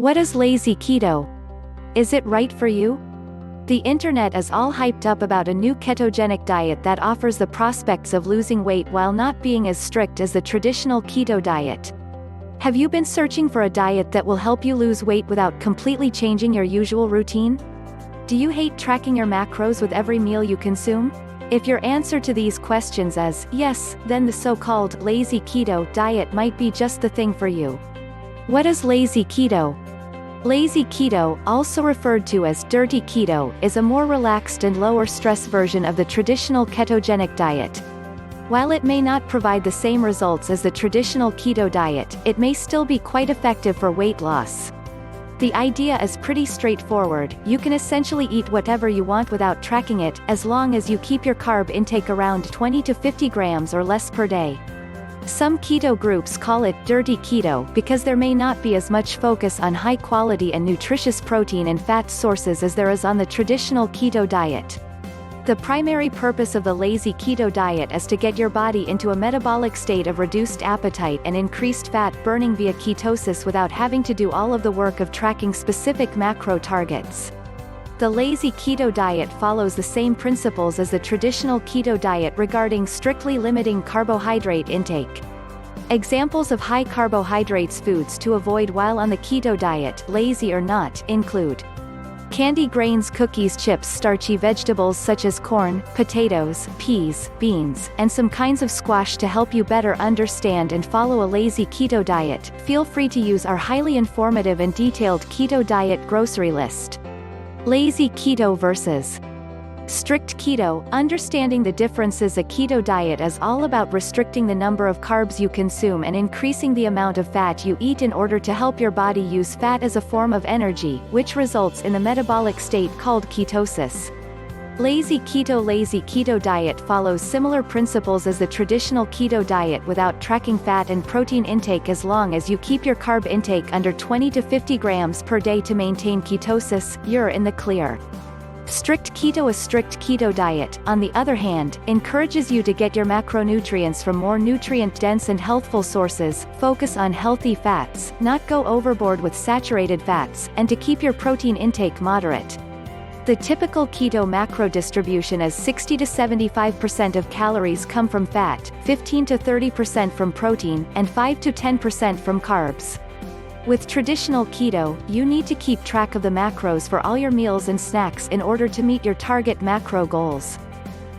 What is lazy keto? Is it right for you? The internet is all hyped up about a new ketogenic diet that offers the prospects of losing weight while not being as strict as the traditional keto diet. Have you been searching for a diet that will help you lose weight without completely changing your usual routine? Do you hate tracking your macros with every meal you consume? If your answer to these questions is yes, then the so-called lazy keto diet might be just the thing for you. What is lazy keto? Lazy keto, also referred to as dirty keto, is a more relaxed and lower stress version of the traditional ketogenic diet. While it may not provide the same results as the traditional keto diet, it may still be quite effective for weight loss. The idea is pretty straightforward. You can essentially eat whatever you want without tracking it, as long as you keep your carb intake around 20 to 50 grams or less per day. Some keto groups call it dirty keto because there may not be as much focus on high-quality and nutritious protein and fat sources as there is on the traditional keto diet. The primary purpose of the lazy keto diet is to get your body into a metabolic state of reduced appetite and increased fat burning via ketosis without having to do all of the work of tracking specific macro targets. The lazy keto diet follows the same principles as the traditional keto diet regarding strictly limiting carbohydrate intake. Examples of high carbohydrates foods to avoid while on the keto diet, lazy or not, include candy, grains, cookies, chips, starchy vegetables such as corn, potatoes, peas, beans, and some kinds of squash. To help you better understand and follow a lazy keto diet, feel free to use our highly informative and detailed keto diet grocery list. Lazy keto versus strict keto. Understanding the differences. A keto diet is all about restricting the number of carbs you consume and increasing the amount of fat you eat in order to help your body use fat as a form of energy, which results in the metabolic state called ketosis. Lazy keto diet follows similar principles as the traditional keto diet without tracking fat and protein intake, as long as you keep your carb intake under 20 to 50 grams per day to maintain ketosis. You're in the clear. Strict keto. A strict keto diet, on the other hand, encourages you to get your macronutrients from more nutrient-dense and healthful sources, focus on healthy fats, not go overboard with saturated fats, and to keep your protein intake moderate. The typical keto macro distribution is 60 to 75% of calories come from fat, 15 to 30% from protein, and 5 to 10% from carbs. With traditional keto, you need to keep track of the macros for all your meals and snacks in order to meet your target macro goals.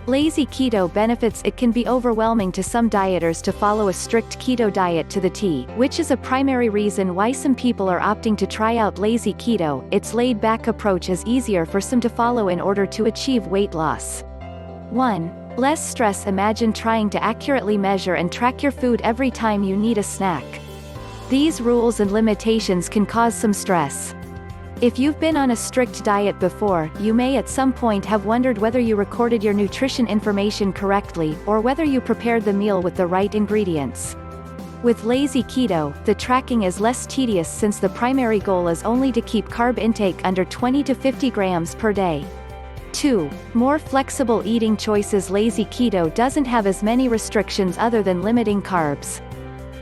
Lazy keto benefits. It can be overwhelming to some dieters to follow a strict keto diet to the T, which is a primary reason why some people are opting to try out lazy keto. Its laid-back approach is easier for some to follow in order to achieve weight loss. 1. Less stress. Imagine trying to accurately measure and track your food every time you need a snack. These rules and limitations can cause some stress. If you've been on a strict diet before, you may at some point have wondered whether you recorded your nutrition information correctly, or whether you prepared the meal with the right ingredients. With lazy keto, the tracking is less tedious since the primary goal is only to keep carb intake under 20 to 50 grams per day. 2. More flexible eating choices. Lazy keto doesn't have as many restrictions other than limiting carbs.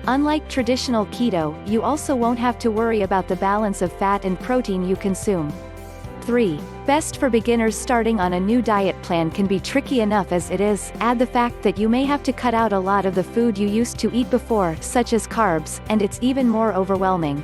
Unlike traditional keto, you also won't have to worry about the balance of fat and protein you consume. 3. Best for beginners. Starting on a new diet plan can be tricky enough as it is. Add the fact that you may have to cut out a lot of the food you used to eat before, such as carbs, and it's even more overwhelming.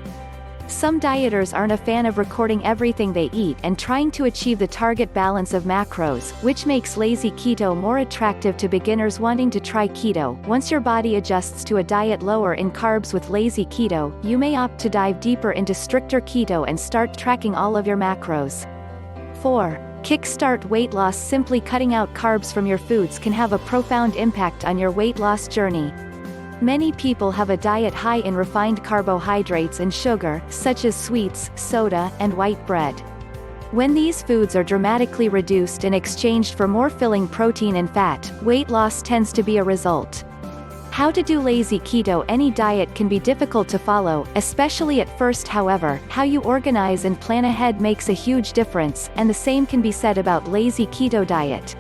Some dieters aren't a fan of recording everything they eat and trying to achieve the target balance of macros, which makes lazy keto more attractive to beginners wanting to try keto. Once your body adjusts to a diet lower in carbs with lazy keto, you may opt to dive deeper into stricter keto and start tracking all of your macros. 4. Kickstart weight loss. Simply cutting out carbs from your foods can have a profound impact on your weight loss journey. Many people have a diet high in refined carbohydrates and sugar, such as sweets, soda, and white bread. When these foods are dramatically reduced and exchanged for more filling protein and fat, weight loss tends to be a result. How to do lazy keto. Any diet can be difficult to follow, especially at first. However, how you organize and plan ahead makes a huge difference, and the same can be said about lazy keto diet.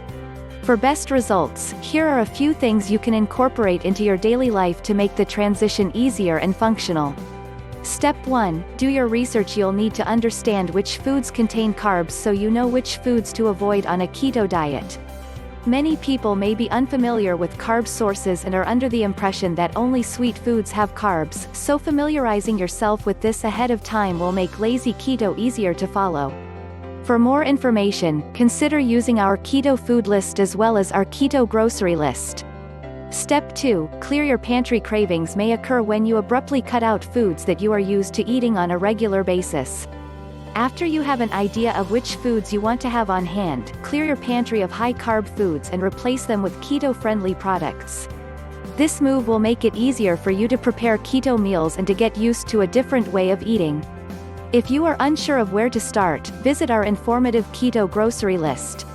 For best results, here are a few things you can incorporate into your daily life to make the transition easier and functional. Step 1. Do your research. You'll need to understand which foods contain carbs so you know which foods to avoid on a keto diet. Many people may be unfamiliar with carb sources and are under the impression that only sweet foods have carbs, so familiarizing yourself with this ahead of time will make lazy keto easier to follow. For more information, consider using our keto food list as well as our keto grocery list. Step 2. Clear your pantry. Cravings may occur when you abruptly cut out foods that you are used to eating on a regular basis. After you have an idea of which foods you want to have on hand, clear your pantry of high-carb foods and replace them with keto-friendly products. This move will make it easier for you to prepare keto meals and to get used to a different way of eating. If you are unsure of where to start, visit our informative keto grocery list.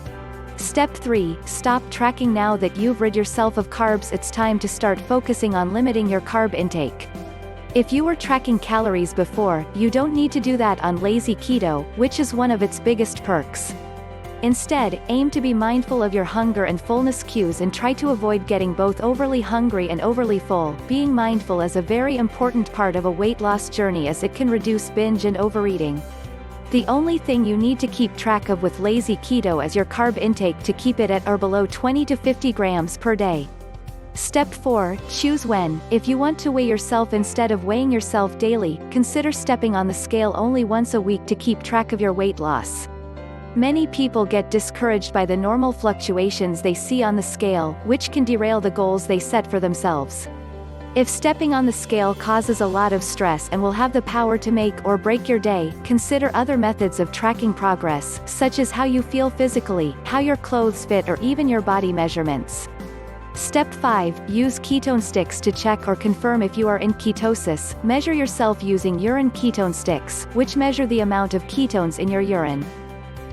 Step 3. Stop tracking. Now that you've rid yourself of carbs, it's time to start focusing on limiting your carb intake. If you were tracking calories before, you don't need to do that on lazy keto, which is one of its biggest perks. Instead, aim to be mindful of your hunger and fullness cues and try to avoid getting both overly hungry and overly full. Being mindful is a very important part of a weight loss journey as it can reduce binge and overeating. The only thing you need to keep track of with lazy keto is your carb intake to keep it at or below 20 to 50 grams per day. Step 4. Choose when. If you want to weigh yourself instead of weighing yourself daily, consider stepping on the scale only once a week to keep track of your weight loss. Many people get discouraged by the normal fluctuations they see on the scale, which can derail the goals they set for themselves. If stepping on the scale causes a lot of stress and will have the power to make or break your day, consider other methods of tracking progress, such as how you feel physically, how your clothes fit, or even your body measurements. Step 5. Use ketone sticks to check or confirm if you are in ketosis. Measure yourself using urine ketone sticks, which measure the amount of ketones in your urine.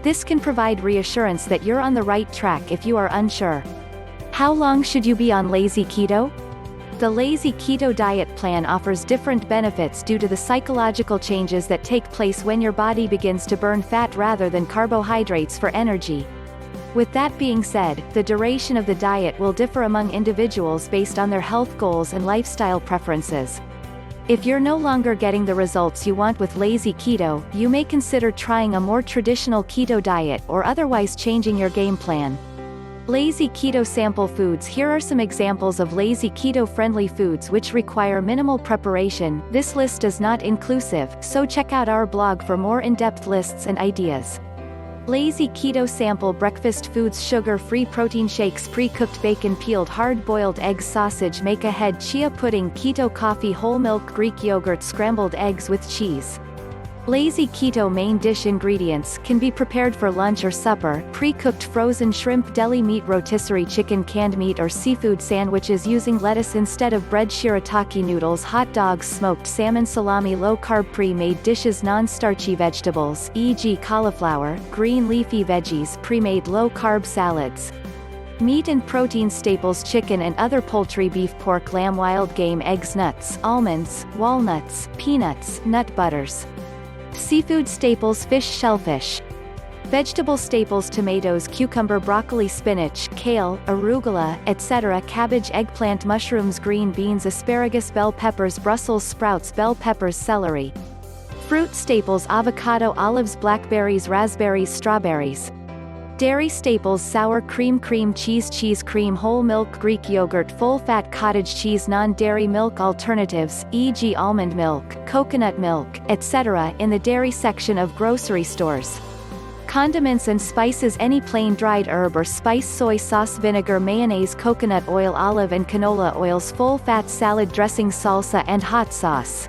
This can provide reassurance that you're on the right track if you are unsure. How long should you be on lazy keto? The lazy keto diet plan offers different benefits due to the psychological changes that take place when your body begins to burn fat rather than carbohydrates for energy. With that being said, the duration of the diet will differ among individuals based on their health goals and lifestyle preferences. If you're no longer getting the results you want with lazy keto, you may consider trying a more traditional keto diet or otherwise changing your game plan. Lazy keto sample foods. Here are some examples of lazy keto-friendly foods which require minimal preparation. This list is not inclusive, so check out our blog for more in-depth lists and ideas. Lazy keto sample breakfast foods: sugar-free protein shakes, pre-cooked bacon, peeled hard-boiled eggs, sausage, make ahead, chia pudding, keto coffee, whole milk Greek yogurt, scrambled eggs with cheese. Lazy keto main dish ingredients can be prepared for lunch or supper: pre-cooked frozen shrimp, deli meat, rotisserie chicken, canned meat or seafood sandwiches using lettuce instead of bread, shirataki noodles, hot dogs, smoked salmon, salami. Low-carb pre-made dishes: non-starchy vegetables, e.g. cauliflower, green leafy veggies, pre-made low-carb salads. Meat and protein staples: chicken and other poultry, beef, pork, lamb, wild game, eggs, nuts, almonds, walnuts, peanuts, nut butters. Seafood staples: fish, shellfish. Vegetable staples: tomatoes, cucumber, broccoli, spinach, kale, arugula, etc., cabbage, eggplant, mushrooms, green beans, asparagus, bell peppers, Brussels sprouts, bell peppers, celery. Fruit staples: avocado, olives, blackberries, raspberries, strawberries. Dairy staples: sour cream, cream cheese, cheese cream, whole milk, Greek yogurt, full-fat cottage cheese. Non-dairy milk alternatives, e.g. almond milk, coconut milk, etc., in the dairy section of grocery stores. Condiments and spices: any plain dried herb or spice, soy sauce, vinegar, mayonnaise, coconut oil, olive and canola oils, full-fat salad dressing, salsa and hot sauce.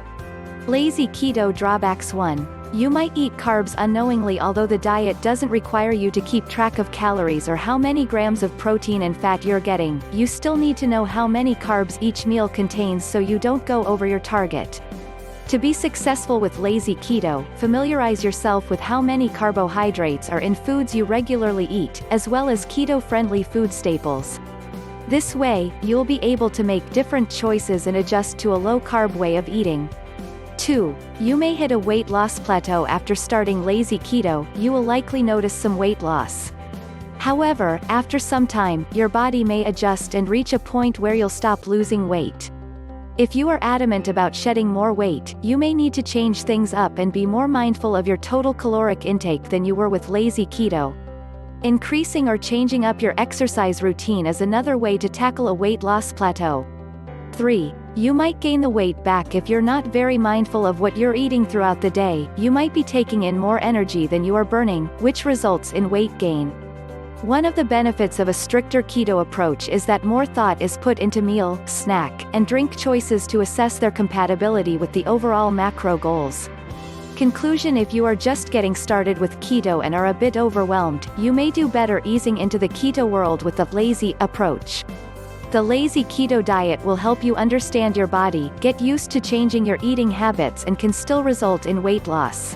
Lazy keto drawbacks: 1. You might eat carbs unknowingly. Although the diet doesn't require you to keep track of calories or how many grams of protein and fat you're getting, you still need to know how many carbs each meal contains so you don't go over your target. To be successful with lazy keto, familiarize yourself with how many carbohydrates are in foods you regularly eat, as well as keto-friendly food staples. This way, you'll be able to make different choices and adjust to a low-carb way of eating. 2. You may hit a weight loss plateau after starting lazy keto. You will likely notice some weight loss. However, after some time, your body may adjust and reach a point where you'll stop losing weight. If you are adamant about shedding more weight, you may need to change things up and be more mindful of your total caloric intake than you were with lazy keto. Increasing or changing up your exercise routine is another way to tackle a weight loss plateau. 3. You might gain the weight back if you're not very mindful of what you're eating throughout the day. You might be taking in more energy than you are burning, which results in weight gain. One of the benefits of a stricter keto approach is that more thought is put into meal, snack, and drink choices to assess their compatibility with the overall macro goals. Conclusion: if you are just getting started with keto and are a bit overwhelmed, you may do better easing into the keto world with the lazy approach. The lazy keto diet will help you understand your body, get used to changing your eating habits, and can still result in weight loss.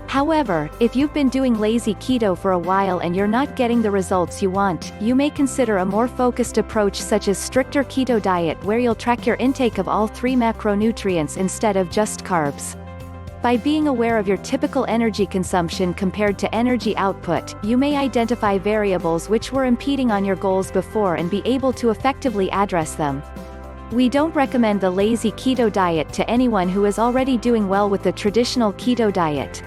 However, if you've been doing lazy keto for a while and you're not getting the results you want, you may consider a more focused approach such as stricter keto diet, where you'll track your intake of all 3 macronutrients instead of just carbs. By being aware of your typical energy consumption compared to energy output, you may identify variables which were impeding on your goals before and be able to effectively address them. We don't recommend the lazy keto diet to anyone who is already doing well with the traditional keto diet.